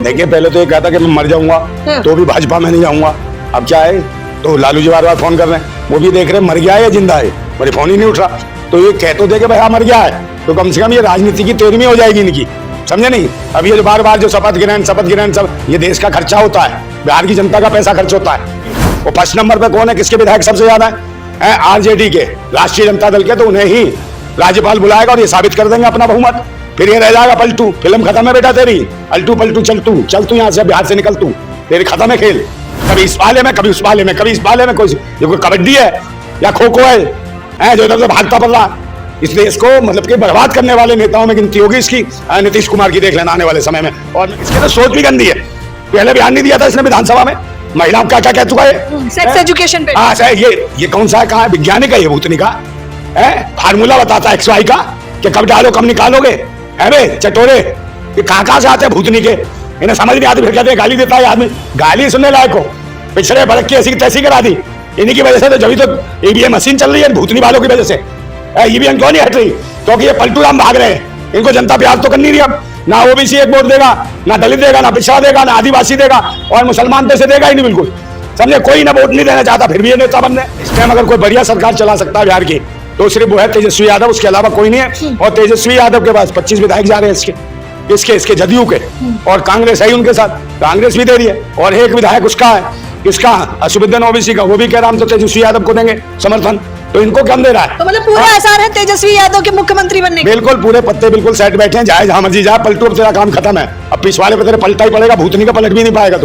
देखिए पहले तो ये कहता कि मैं मर जाऊंगा तो भी भाजपा में नहीं जाऊंगा। अब क्या है, तो लालू जी बार बार फोन कर रहे हैं, वो भी देख रहे हैं मर गया है या जिंदा है, मेरे फोन ही नहीं उठ रहा। तो ये कह तो दे कि भाई हाँ मर गया है, तो कम से कम ये राजनीति की 13वीं हो जाएगी इनकी, समझे नहीं। अब ये जो बार बार जो शपथ ग्रहण सब ये देश का खर्चा होता है, बिहार की जनता का पैसा खर्च होता है। वो फर्स्ट नंबर पे कौन है, किसके विधायक सबसे ज्यादा है? आरजेडी के, राष्ट्रीय जनता दल के। तो उन्हें ही राज्यपाल बुलाएगा और ये साबित कर देंगे अपना बहुमत। फिर ये रह जाएगा पलटू, फिल्म खत्म है बेटा तेरी, अल्टू पलटू चल तू यहाँ से, बिहार से निकल तू, तेरी खत्म है खेल। कभी इस वाले में, कभी उस वाले में, कभी इस वाले में। ये कोई कबड्डी है या खो खो है जो इधर भागता पड़ रहा। इस देश को मतलब कि बर्बाद करने वाले नेताओं में गिनती होगी इसकी, नीतीश कुमार की, देख लेना आने वाले समय में। और इसकी तो सोच भी गंदी है, पहले ध्यान नहीं दिया था इसने विधानसभा में, महिलाओं का क्या कह चुका है, सेक्स एजुकेशन पे। हाँ ये कौन सा है, कहाँ है, वैज्ञानिक है ये, भूतनी का है, फार्मूला बताता है XY का कि कब डालो कब निकालोगे। अरे चटोरे, ये कहाँ से आते हैं भूतनी के, इन्हें समझ नहीं आती, फिर कहते हैं गाली देता है आदमी। गाली सुनने लायक हो, पिछड़े भड़क की ऐसी तैसी करा दी इन्हीं की वजह से। तो जब तो ईवीएम मशीन चल रही है भूतनी वालों की वजह से, ईवीएम क्यों नहीं हट रही, क्योंकि ये पलटू राम भाग रहे हैं। इनको जनता प्यार तो करनी नहीं, अब ना ओबीसी एक वोट देगा, ना दलित देगा, ना पिछड़ा देगा, ना आदिवासी देगा, और मुसलमान पैसे देगा ही नहीं बिल्कुल, समझे। कोई ना वोट नहीं देना चाहता, फिर भी ये नेता बन रहे। इस टाइम अगर कोई बढ़िया सरकार चला सकता है बिहार की तो सिर्फ वो है तेजस्वी यादव, उसके अलावा कोई नहीं है। और तेजस्वी यादव के पास 25 विधायक जा रहे हैं इसके जदयू के, और कांग्रेस है उनके साथ, कांग्रेस भी दे रही है। और एक विधायक उसका है, इसका असुविद्दन ओबीसी का, वो भी कह रहा हम तो तेजस्वी यादव को देंगे समर्थन। तो इनको कम दे रहा है, तो मतलब पूरा आसार है तेजस्वी यादव के मुख्यमंत्री बनने के। बिल्कुल पूरे पत्ते बिल्कुल सेट बैठे हैं, जाए जहां मर्जी जाए। पलटू अब तेरा काम खत्म है, अब पिछवाड़े पे तेरे पलटा ही पड़ेगा, भूतनी का पलट भी नहीं पाएगा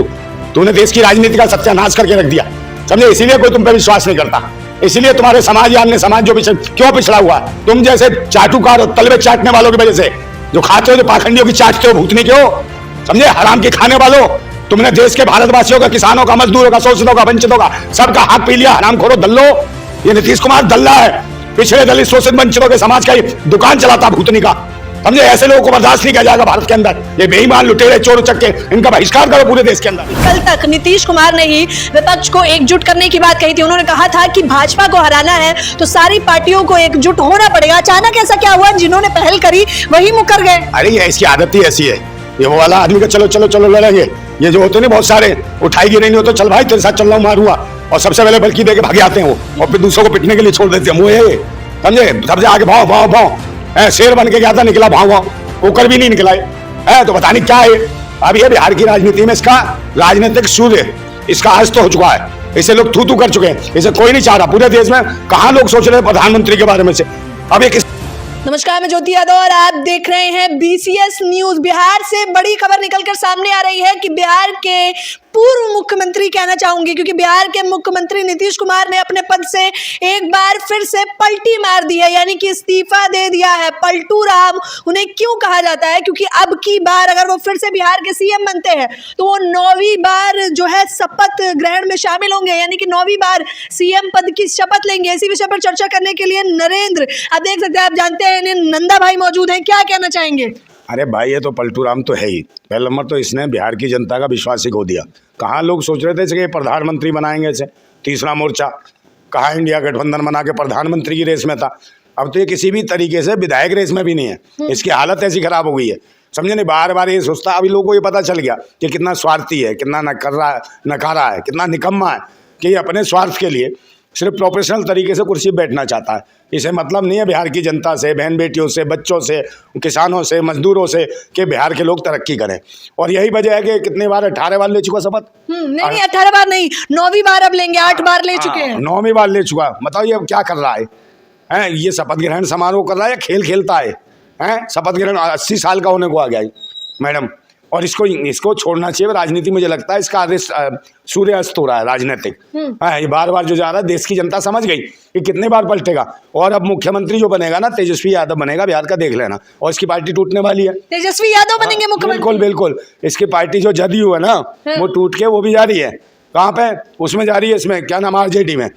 तूने देश की राजनीति का सत्यानाश करके रख दिया, समझे। इसीलिए कोई तुम पे विश्वास नहीं करता, इसीलिए तुम्हारे समाज या अन्य समाज जो क्यों पिछड़ा हुआ, तुम जैसे चाटुकार और तलवे चाटने वालों की वजह से, जो खाते हो, जो पाखंडियों की चाटते हो, भूतनी के हो, समझे, हराम के खाने वालों। तुमने देश के भारतवासियों का, किसानों का, मजदूरों का, शोषितों का, वंचितों का, सबका हक पी लिया, हरामखोरों दल्लो। ये नीतीश कुमार दल्ला है, पिछड़े दलित शोषित वंचितों के समाज का ही दुकान चलाता भूतनी का, समझे। ऐसे लोगों को बर्दाश्त नहीं किया जाएगा भारत के अंदर। ये बेईमान लुटेरे चोर उचक्के, इनका बहिष्कार करो पूरे देश के अंदर। कल तक नीतीश कुमार ने ही विपक्ष को एकजुट करने की बात कही थी। उन्होंने कहा था कि भाजपा को हराना है तो सारी पार्टियों को एकजुट होना पड़ेगा। अचानक ऐसा क्या हुआ, जिन्होंने पहल करी वही मुकर गए? अरे ये इसकी आदत ही ऐसी है, ये वो वाला आदमी का चलो चलो चलो लड़ेंगे, ये जो होते नहीं बहुत सारे, उठाई नहीं हो तो चल भाई तेरे साथ चल रहा हूँ, मारूंगा, और सबसे पहले बल्कि दे के भागे आते हैं वो, और फिर दूसरों को पिटने के लिए छोड़ देते हैं वो, ये समझे। सबसे आगे भाव भाव भाव, शेर बन के गया था, निकला भाव भाव, होकर भी नहीं निकला है। तो पता नहीं क्या है। अब ये बिहार की राजनीति में इसका राजनीतिक सूर्य इसका अस्त हो चुका है, इसे लोग थू कर चुके हैं, इसे कोई नहीं चाह रहा पूरे देश में। कहाँ लोग सोच रहे हैं प्रधानमंत्री के बारे में से। अब एक नमस्कार, मैं ज्योति यादव और आप देख रहे हैं BCS न्यूज। बिहार से बड़ी खबर निकलकर सामने आ रही है कि बिहार के पूर्व मुख्यमंत्री कहना चाहूंगी, क्योंकि बिहार के मुख्यमंत्री नीतीश कुमार ने अपने पद से एक बार फिर से पलटी मार दी है, यानी कि इस्तीफा दे दिया है। पलटू राम उन्हें क्यों कहा जाता है, क्योंकि अब की बार अगर वो फिर से बिहार के CM बनते हैं तो वो 9वीं बार जो है शपथ ग्रहण में शामिल होंगे, यानी कि 9वीं बार CM पद की शपथ लेंगे। इसी विषय पर चर्चा करने के लिए नरेंद्र, आप देख सकते हैं, आप जानते हैं नंदा भाई मौजूद हैं, क्या कहना चाहेंगे? अरे भाई ये तो पलटू राम तो है ही, पहला नंबर तो इसने बिहार की जनता का विश्वास ही खो दिया। कहाँ लोग सोच रहे थे कि प्रधानमंत्री बनाएंगे इसे, तीसरा मोर्चा, कहाँ इंडिया गठबंधन बना के प्रधानमंत्री की रेस में था। अब तो ये किसी भी तरीके से विधायक रेस में भी नहीं है, इसकी हालत ऐसी खराब हो गई है, समझे नहीं। बार बार ये सोचता, अभी लोगों को ये पता चल गया कि कितना स्वार्थी है, कितना नकारा है, कितना निकम्मा है, कि ये अपने स्वार्थ के लिए सिर्फ प्रोफेशनल तरीके से कुर्सी पर बैठना चाहता है। इसे मतलब नहीं है बिहार की जनता से, बहन बेटियों से, बच्चों से, किसानों से, मजदूरों से, कि बिहार के लोग तरक्की करें। और यही वजह है कि कितने बार 18 बार ले चुका शपथ। नहीं 18 बार नहीं, 9वीं बार अब लेंगे, 8 बार ले चुके हैं। 9वीं बार ले चुका, बताओ ये क्या कर रहा है? ये शपथ ग्रहण समारोह कर रहा है या खेल खेलता है? शपथ ग्रहण 80 साल का होने को आ गया है मैडम, और इसको छोड़ना चाहिए राजनीति। मुझे लगता है इसका सूर्य अस्त हो रहा है राजनीतिक। ये बार बार जो जा रहा है, देश की जनता समझ गई कि कितने बार पलटेगा। और अब मुख्यमंत्री जो बनेगा ना, तेजस्वी यादव बनेगा बिहार का, देख लेना। और इसकी पार्टी टूटने वाली है, तेजस्वी यादव बनेंगे मुख्यमंत्री। बिल्कुल बिल्कुल, इसकी पार्टी जो जदयू है ना, वो टूट के वो भी जा रही है। कहाँ पे? उसमें जा रही है, इसमें क्या नाम, RJD में।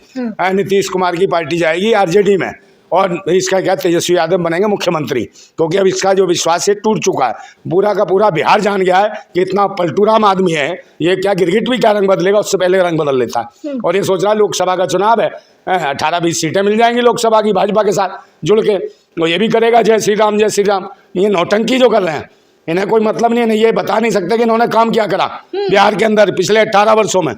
नीतीश कुमार की पार्टी जाएगी RJD में, और इसका क्या, तेजस्वी यादव बनेंगे मुख्यमंत्री। क्योंकि अब इसका जो विश्वास है टूट चुका है, पूरा का पूरा बिहार जान गया है कि इतना पलटूराम आदमी है, ये क्या गिरगिट भी क्या रंग बदलेगा, उससे पहले रंग बदल लेता है। और ये सोच रहा है लोकसभा का चुनाव है, 18-20 सीटें मिल जाएंगी लोकसभा की भाजपा के साथ जुड़ के, वो ये भी करेगा जय श्री राम जय श्री राम। ये नौटंकी जो कर रहे हैं, इन्हें कोई मतलब नहीं है, ये बता नहीं सकते कि इन्होंने काम क्या करा बिहार के अंदर पिछले 18 वर्षों में।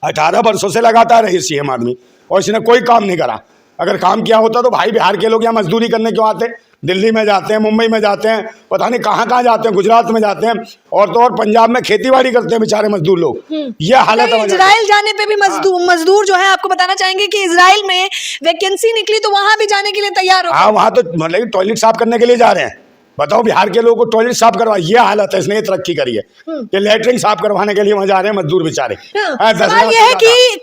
18 वर्षों से लगातार है सीएम आदमी और इसने कोई काम नहीं करा। अगर काम किया होता तो भाई बिहार के लोग यहाँ मजदूरी करने क्यों आते? दिल्ली में जाते हैं, मुंबई में जाते हैं, पता नहीं कहाँ कहाँ जाते हैं, गुजरात में जाते हैं, और तो और पंजाब में खेती-बाड़ी करते हैं बेचारे मजदूर लोग। ये हालत है। इजराइल जाने पे भी मजदूर जो है, आपको बताना चाहेंगे कि इजराइल में वैकेंसी निकली तो वहां भी जाने के लिए तैयार हो। हाँ, वहाँ तो मतलब टॉयलेट साफ करने के लिए जा रहे हैं। बताओ बिहार के लोगों को टॉयलेट साफ करवा, ये हालत है। इसने ये तरक्की करी है कि लैट्रिन साफ करवाने के लिए वहां जा रहे हैं मजदूर बेचारे। सवाल ये है कि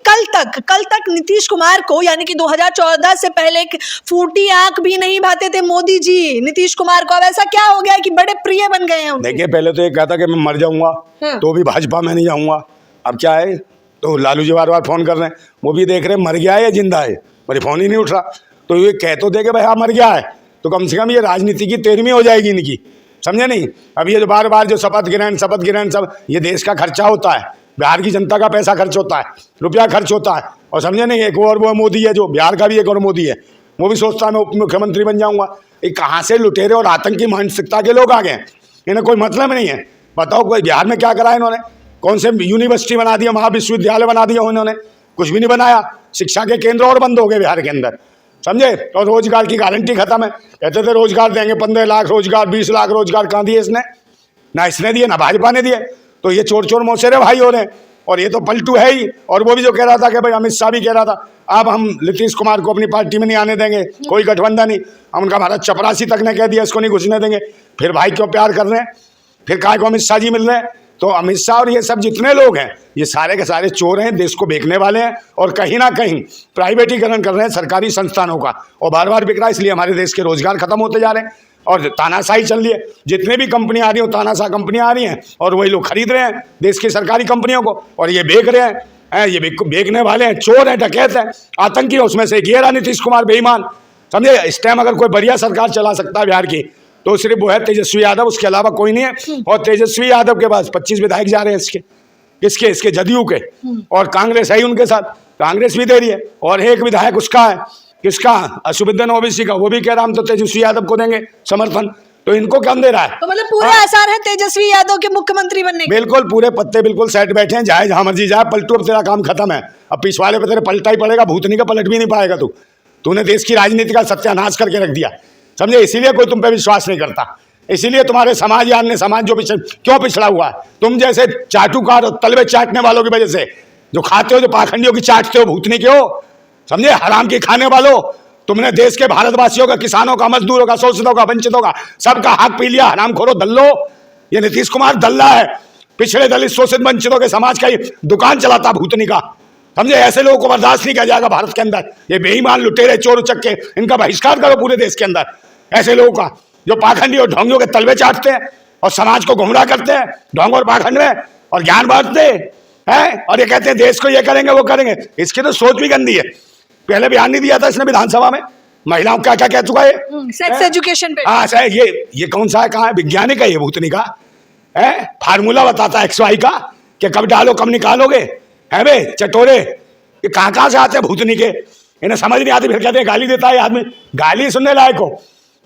कल तक नीतीश कुमार को, यानी कि 2014 से पहले फूटी आंख भी नहीं भाते थे मोदी जी नीतीश कुमार को। अब ऐसा क्या हो गया कि बड़े प्रिय बन गए हैं? देखिए, पहले तो ये कहता कि मैं मर जाऊंगा तो भी भाजपा में नहीं जाऊंगा। अब क्या है, तो लालू जी बार बार फोन कर रहे हैं, वो भी देख रहे मर गया है या जिंदा है, मेरे फोन ही नहीं उठ रहा। तो ये कह तो दे कि भाई हाँ मर गया है, तो कम से कम ये राजनीति की 13वीं हो जाएगी इनकी, समझे नहीं? अब ये जो बार बार जो शपथ ग्रहण सब, ये देश का खर्चा होता है, बिहार की जनता का पैसा खर्च होता है, रुपया खर्च होता है। और समझे नहीं, एक और वो मोदी है जो बिहार का भी एक और मोदी है, वो भी सोचता है मैं उप मुख्यमंत्री बन जाऊंगा। ये कहाँ से लुटेरे और आतंकी मानसिकता के लोग आ गए, इन्हें कोई मतलब नहीं है। बताओ कोई बिहार में क्या करा इन्होंने? कौन से यूनिवर्सिटी बना दिया, महाविश्वविद्यालय बना दिया उन्होंने? कुछ भी नहीं बनाया। शिक्षा के केंद्र और बंद हो गए बिहार के अंदर, समझे? और रोजगार की गारंटी खत्म है। कहते थे रोजगार देंगे, 15 लाख रोजगार, 20 लाख रोजगार, कहाँ दिए इसने? ना इसने दिए ना भाजपा ने दिए। तो ये चोर चोर मौसेरे भाई हो रहे हैं। और ये तो पलटू है ही। और वो भी जो कह रहा था कि भाई अमित शाह भी कह रहा था अब हम नीतीश कुमार को अपनी पार्टी में नहीं आने देंगे, कोई गठबंधन नहीं। हम उनका भारत चपरासी तक ने कह दिया इसको नहीं घुसने देंगे। फिर भाई क्यों प्यार कर रहे हैं? फिर काय को अमित शाह जी मिल रहे हैं? तो अमित शाह और ये सब जितने लोग हैं, ये सारे के सारे चोर हैं, देश को बेचने वाले हैं और कहीं ना कहीं प्राइवेटीकरण कर रहे हैं सरकारी संस्थानों का। और बार बार बिक रहा है, इसलिए हमारे देश के रोजगार खत्म होते जा रहे हैं और तानाशाही चल रही है। जितने भी कंपनियां आ रही हैं, तानाशाह कंपनियां आ रही हैं और वही लोग खरीद रहे हैं देश की सरकारी कंपनियों को और ये बेच रहे हैं। ये बेचने वाले हैं, चोर हैं, डकैत हैं, आतंकी है। उसमें से ये रहा नीतीश कुमार बेईमान, समझे? इस टाइम अगर कोई बढ़िया सरकार चला सकता है बिहार की तो सिर्फ वो है तेजस्वी यादव, उसके अलावा कोई नहीं है। और तेजस्वी यादव के पास 25 विधायक जा रहे हैं इसके जदयू के, और कांग्रेस है ही उनके साथ, कांग्रेस भी दे रही है। और एक विधायक उसका है, किसका? असुद्दीन ओवैसी का, वो भी कह रहा हम तो तेजस्वी यादव को देंगे समर्थन। तो इनको कम दे रहा है। तो मतलब पूरे आसार है तेजस्वी यादव के मुख्यमंत्री बनने के? बिल्कुल, पूरे पत्ते बिल्कुल सेट बैठे हैं। जाए जहां मर्जी जाए, पलटू अब तेरा काम खत्म है। अब पिछवाड़े पे तेरे पलटा ही पड़ेगा, भूतनी का पलट भी नहीं पाएगा तूने देश की राजनीति का सत्यानाश करके रख दिया, समझे? इसीलिए कोई तुम पे विश्वास नहीं करता, इसीलिए तुम्हारे समाज या अन्य समाज जो क्यों पिछड़ा हुआ है? तुम जैसे चाटुकार और तलवे चाटने वालों की वजह से, जो खाते हो, जो पाखंडियों की चाटते हो, भूतनी के हो, समझे? हराम की खाने वालों, तुमने देश के भारतवासियों का, किसानों का, मजदूरों का, शोषितों का, वंचितों का, सबका हक पी लिया। हरामखोरो दल्लो, ये नीतीश कुमार दल्ला है, पिछड़े दलित शोषित वंचितों के समाज का दुकान चलाता भूतनी का, समझे? ऐसे लोगों को बर्दाश्त नहीं किया जाएगा भारत के अंदर। ये बेईमान, लुटेरे, चोर उचक्के, इनका बहिष्कार करो पूरे देश के अंदर। ऐसे लोगों का जो पाखंडी और ढोंगियों के तलवे चाटते हैं और समाज को गुमराह करते हैं ढोंग और पाखंड में और ज्ञान बांटते हैं, और ये कहते हैं देश को ये करेंगे वो करेंगे। इसकी तो सोच भी गंदी है। पहले बयान नहीं दिया था इसने विधानसभा में, महिलाओं क्या क्या कह चुका है, सेक्स एजुकेशन पे। हाँ सर, ये कौन सा है, कहाँ है? वैज्ञानिक है ये भूतनी का, है फार्मूला बताता है XY का कि कब डालो कब निकालोगे, है बे चटोरे। ये कहाँ से आते हैं भूतनी के, इन्हें समझ नहीं आती। फिर कहते हैं गाली देता है आदमी, गाली सुनने लायक हो,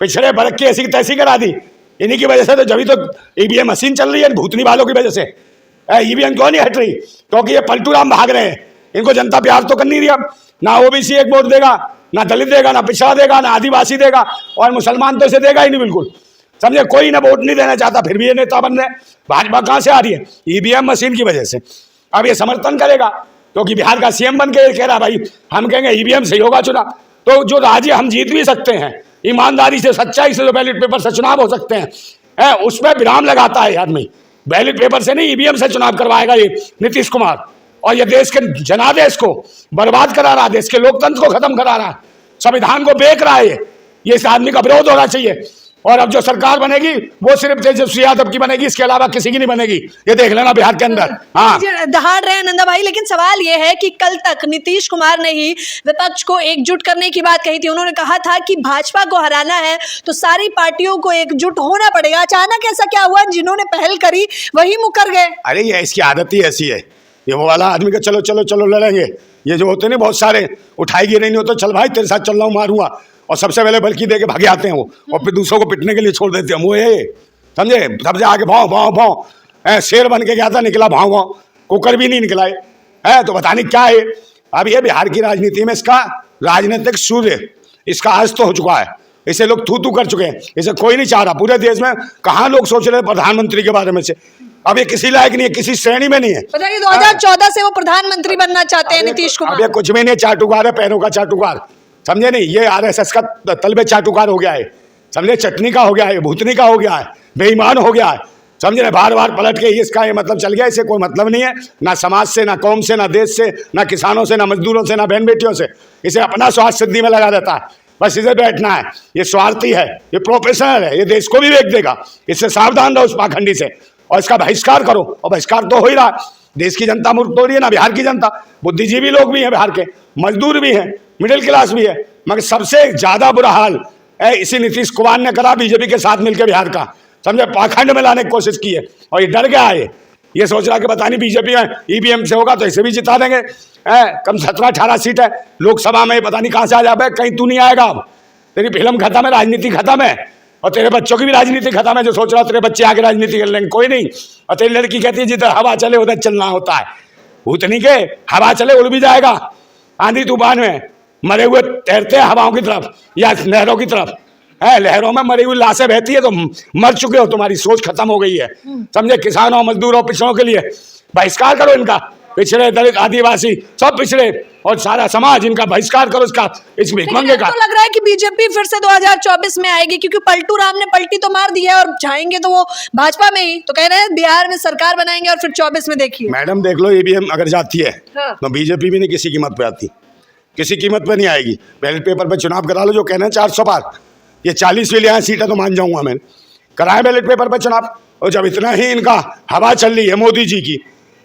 पिछड़े बरक के ऐसी तैसी करा दी इन्हीं की वजह से। तो जब तो EVM मशीन चल रही है भूतनी वालों की वजह से। EVM क्यों नहीं हट रही? क्योंकि ये पलटू राम भाग रहे हैं, इनको जनता प्यार तो कर नहीं रही। अब ना OBC एक वोट देगा, ना दलित देगा, ना पिछड़ा देगा, ना आदिवासी देगा, और मुसलमान तो इसे देगा ही नहीं बिल्कुल, समझे? कोई ना वोट नहीं देना चाहता, फिर भी ये नेता बन रहे। भाजपा कहाँ से आ रही है? EVM मशीन की वजह से। अब ये समर्थन करेगा क्योंकि बिहार का CM बन के कह रहा भाई हम कहेंगे EVM से ही होगा चुनाव। तो जो राज्य हम जीत भी सकते हैं ईमानदारी से, सच्चाई से, जो बैलेट पेपर से चुनाव हो सकते हैं, उसमें विराम लगाता है आदमी। बैलेट पेपर से नहीं, EVM से चुनाव करवाएगा ये नीतीश कुमार। और ये देश के जनादेश को बर्बाद करा रहा है, देश के लोकतंत्र को खत्म करा रहा है, संविधान को बेच रहा है। ये इस आदमी का विरोध होना चाहिए। और अब जो सरकार बनेगी वो सिर्फ तेजस्वी यादव की बनेगी, इसके अलावा किसी की नहीं बनेगी। ये देख लेना बिहार के अंदर। हाँ, दहाड़ रहे हैं नंदा भाई, लेकिन सवाल ये है कि कल तक नीतीश कुमार ने ही विपक्ष को एकजुट करने की बात कही थी। उन्होंने कहा था कि भाजपा को हराना है तो सारी पार्टियों को एकजुट होना पड़ेगा। अचानक ऐसा क्या हुआ, जिन्होंने पहल करी वही मुकर गए? अरे ये इसकी आदत ही ऐसी है, ये वो वाला आदमी का चलो चलो चलो लड़ेंगे। ये जो होते हैं बहुत सारे, उठाई गिरे नहीं होते, चल भाई तेरे साथ चल रहा हूँ, मारूंगा, और सबसे पहले बल्कि दे के भागे आते हैं वो, और फिर दूसरों को पिटने के लिए छोड़ देते हैं। वो ये समझे, सबसे आगे भाव भाव भाव, शेर बन के गया था, निकला भाव भाव, कुकर भी नहीं निकला है। तो बताने क्या है। अब ये बिहार की राजनीति में इसका राजनीतिक सूर्य इसका अस्त हो चुका है। इसे लोग थू कर चुके हैं, इसे कोई नहीं चाह रहा। पूरे देश में कहाँ लोग सोच रहे हैं प्रधानमंत्री के बारे में से, अब ये किसी लायक नहीं है, किसी श्रेणी में नहीं है। बताइए 2014 से वो प्रधानमंत्री बनना चाहते हैं नीतीश कुमार। अब ये कुछ भी नहीं, चाटुकार है, पैरों का चाटुकार, समझे नहीं। ये आरएसएस का तलबे चाटुकार हो गया है, समझे, चटनी का हो गया है, भूतनी का हो गया है, बेईमान हो गया है, समझे। बार बार पलट के इसका ये मतलब चल गया, इसे कोई मतलब नहीं है ना समाज से, ना कौम से, ना देश से, ना किसानों से, ना मजदूरों से, ना बहन बेटियों से। इसे अपना स्वार्थ सिद्धि में लगा देता है, बस इसे बैठना है। ये स्वार्थी है, ये प्रोफेशनल है, ये देश को भी बेच देगा। इससे सावधान रहो उस पाखंडी से, और इसका बहिष्कार करो। और बहिष्कार तो हो ही रहा। देश की जनता मूर्ख तो रही है ना, बिहार की जनता, बुद्धिजीवी लोग भी हैं बिहार के, मजदूर भी हैं, मिडिल क्लास भी है। मगर सबसे ज्यादा बुरा हाल इसी नीतीश कुमार ने करा बीजेपी के साथ मिलकर बिहार का, समझे, पाखंड में लाने की कोशिश की है। और ये डर गया है, ये सोच रहा कि पता नहीं बीजेपी में ईवीएम से होगा तो इसे भी जिता देंगे। कम 17-18 सीट है लोकसभा में, पता नहीं कहाँ से आ जाए, कहीं तू नहीं आएगा। अब तेरी फिल्म खत्म है, राजनीति खत्म है, और तेरे बच्चों की भी राजनीति खत्म है। जो सोच रहा तेरे बच्चे आगे राजनीति कर लेंगे, कोई नहीं। और तेरी लड़की कहती है जिधर हवा चले उधर चलना होता है। भूतनी के हवा चले उड़ भी जाएगा, आंधी तूफान में मरे हुए तैरते हैं हवाओं की तरफ या नहरों की तरफ, है लहरों में मरी हुई लाशें बहती है, तो मर चुके हो, तुम्हारी सोच खत्म हो गई है, समझे। किसानों, मजदूरों, पिछड़ों के लिए बहिष्कार करो इनका, पिछड़े, दलित, आदिवासी सब पिछड़े, और सारा समाज, इनका बहिष्कार करो इसका, इस भिखमंगे का। तो लग रहा है कि बीजेपी फिर से 2024 में आएगी, क्योंकि पलटू राम ने पलटी तो मार दी है और जाएंगे तो वो भाजपा में ही। तो कह रहे हैं बिहार में सरकार बनाएंगे और फिर 24 में देखिए। मैडम देख लो, ईवीएम अगर जाती है तो बीजेपी भी नहीं किसी कीमत पे आती, किसी कीमत पे नहीं आएगी। बैलेट पेपर पे चुनाव करा लो, जो कहना है 400 पार, ये 40 भी ले आए सीटें तो मान जाऊंगा मैं। कराए बैलेट पेपर पे चुनाव, और जब इतना ही इनका हवा चल रही है मोदी जी की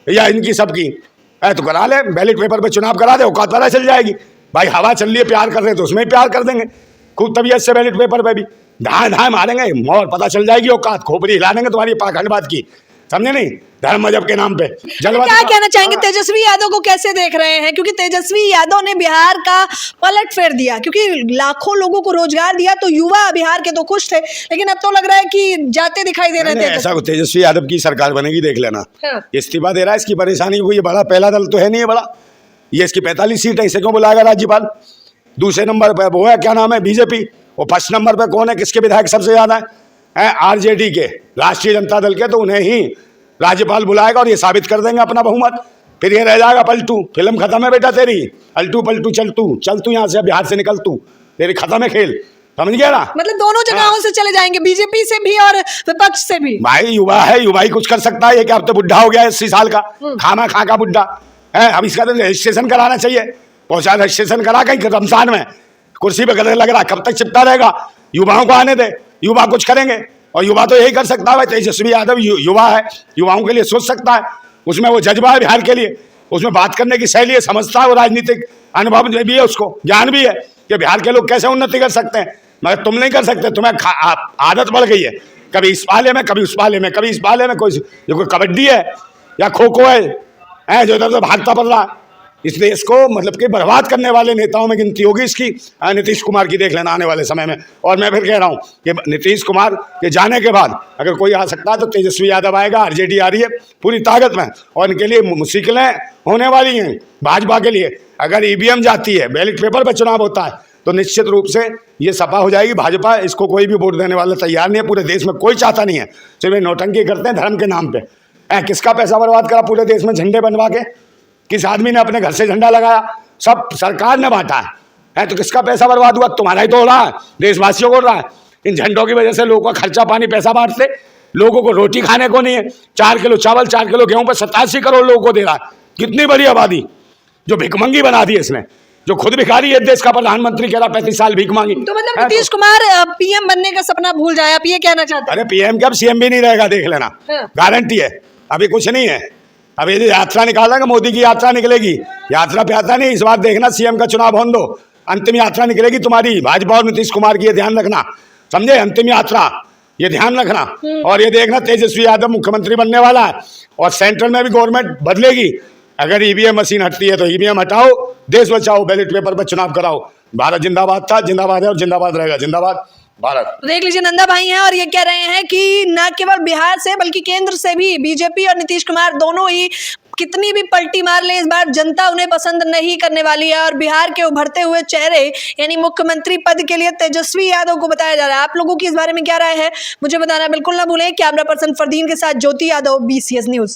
या इनकी सबकी, तो करा ले बैलेट पेपर पे चुनाव, करा दे, औकात पता चल जाएगी। भाई हवा चल रही है, प्यार कर रहे तो उसमें प्यार कर देंगे खूब तबीयत से। बैलेट पेपर पे भी धाए धाए मारेंगे, और पता चल जाएगी औकात, खोपड़ी हिला देंगे तुम्हारी पाखंडबाद की, समझे नहीं, धर्म मजहब के नाम पे। क्या कहना चाहेंगे, तेजस्वी यादव को कैसे देख रहे हैं? क्योंकि तेजस्वी यादव ने बिहार का पलट फेर दिया, क्योंकि लाखों लोगों को रोजगार दिया, तो युवा बिहार के तो खुश थे, लेकिन अब तो लग रहा है कि जाते दिखाई दे रहे थे। ऐसा तेजस्वी यादव की सरकार बनेगी, देख लेना। इस्तीफा दे रहा है, इसकी परेशानी हुई, ये बड़ा पहला दल तो है नहीं, ये बड़ा, ये इसकी 45 सीट है, इसे क्यों बुलाएगा राज्यपाल? दूसरे नंबर पर वो है, क्या नाम है, बीजेपी। और फर्स्ट नंबर पर कौन है, किसके विधायक सबसे ज्यादा है? आरजेडी के, राष्ट्रीय जनता दल के। तो उन्हें ही राज्यपाल बुलाएगा और ये साबित कर देंगे अपना बहुमत। फिर ये रह जाएगा पलटू, फिल्म खत्म है बेटा तेरी, अल्टू पलटू चल तू यहाँ से, बिहार से निकल तू, तेरी खत्म है खेल, समझ गया ना। मतलब दोनों जगहों से चले जाएंगे, बीजेपी से भी और विपक्ष से भी। भाई युवा है, युवा ही कुछ कर सकता है। ये क्या अब तो बुढ़ा हो गया है, 80 साल का, खामा खा का बुढ़ा है। अब इसका तो रजिस्ट्रेशन कराना चाहिए, पहुंचा रजिस्ट्रेशन करा कहीं रमजान में, कुर्सी पे गले लग रहा, कब तक चिपटा रहेगा? युवाओं को आने दे, युवा कुछ करेंगे, और युवा तो यही कर सकता है। तेजस्वी यादव युवा है, युवाओं के लिए सोच सकता है, उसमें वो जज्बा है बिहार के लिए, उसमें बात करने की शैली है, समझता है, वो राजनीतिक अनुभव भी है, उसको ज्ञान भी है कि बिहार के लोग कैसे उन्नति कर सकते हैं। मगर तुम नहीं कर सकते, तुम्हें आदत बढ़ गई है, कभी इस पाले में, कभी उस पाले में, कभी इस पाले में। कोई कबड्डी है या खो खो है जो इधर से भागता पड़ रहा है। इस देश को मतलब कि बर्बाद करने वाले नेताओं में गिनती होगी इसकी, नीतीश कुमार की, देख लेना आने वाले समय में। और मैं फिर कह रहा हूँ कि नीतीश कुमार के जाने के बाद अगर कोई आ सकता है तो तेजस्वी यादव आएगा। आरजेडी आ रही है पूरी ताकत में, और इनके लिए मुश्किलें होने वाली हैं भाजपा के लिए। अगर ईवीएम जाती है, बैलेट पेपर पर चुनाव होता है, तो निश्चित रूप से ये सपा हो जाएगी। भाजपा, इसको कोई भी वोट देने वाला तैयार नहीं है, पूरे देश में कोई चाहता नहीं है। सिर्फ नौटंकी करते हैं धर्म के नाम पे। किसका पैसा बर्बाद करा पूरे देश में झंडे बनवा के? किस आदमी ने अपने घर से झंडा लगाया? सब सरकार ने बांटा है। तो किसका पैसा बर्बाद हुआ? तुम्हारा ही तो हो रहा है, देशवासियों को हो रहा है। इन झंडों की वजह से लोगों का खर्चा पानी पैसा बांटते, लोगों को रोटी खाने को नहीं है। 4 किलो चावल, 4 किलो गेहूं पर 87 करोड़ लोगों को दे रहा है। कितनी बड़ी आबादी जो भिखमंगी बना दी इसने, जो खुद भिखारी है। देश का प्रधानमंत्री कह रहा 35 साल भीख मांगी। तो मतलब नीतीश कुमार पीएम बनने का सपना भूल जाए, आप ये कहना चाहते हैं? अरे पीएम क्या, सीएम भी नहीं रहेगा, देख लेना, गारंटी है। अभी कुछ नहीं है, अब ये यात्रा निकालेंगे, मोदी की यात्रा निकलेगी, यात्रा पे आता नहीं। इस बार देखना, सीएम का चुनाव होने दो, अंतिम यात्रा निकलेगी तुम्हारी, भाजपा और नीतीश कुमार की, ये ध्यान रखना, समझे। अंतिम यात्रा, ये ध्यान रखना। और ये देखना, तेजस्वी यादव मुख्यमंत्री बनने वाला है, और सेंट्रल में भी गवर्नमेंट बदलेगी। अगर ईवीएम मशीन हटती है तो ईवीएम हटाओ, देश बचाओ, बैलेट पेपर पर चुनाव कराओ। भारत जिंदाबाद था, जिंदाबाद है और जिंदाबाद रहेगा। जिंदाबाद। भारत। तो देख लीजिए नंदा भाई हैं और ये कह रहे हैं कि न केवल बिहार से बल्कि केंद्र से भी बीजेपी और नीतीश कुमार दोनों ही कितनी भी पलटी मार ले, इस बार जनता उन्हें पसंद नहीं करने वाली है और बिहार के उभरते हुए चेहरे यानी मुख्यमंत्री पद के लिए तेजस्वी यादव को बताया जा रहा है। आप लोगों की इस बारे में क्या राय है मुझे बताना बिल्कुल ना भूलें। कैमरा पर्सन फरदीन के साथ ज्योति यादव, BCS न्यूज।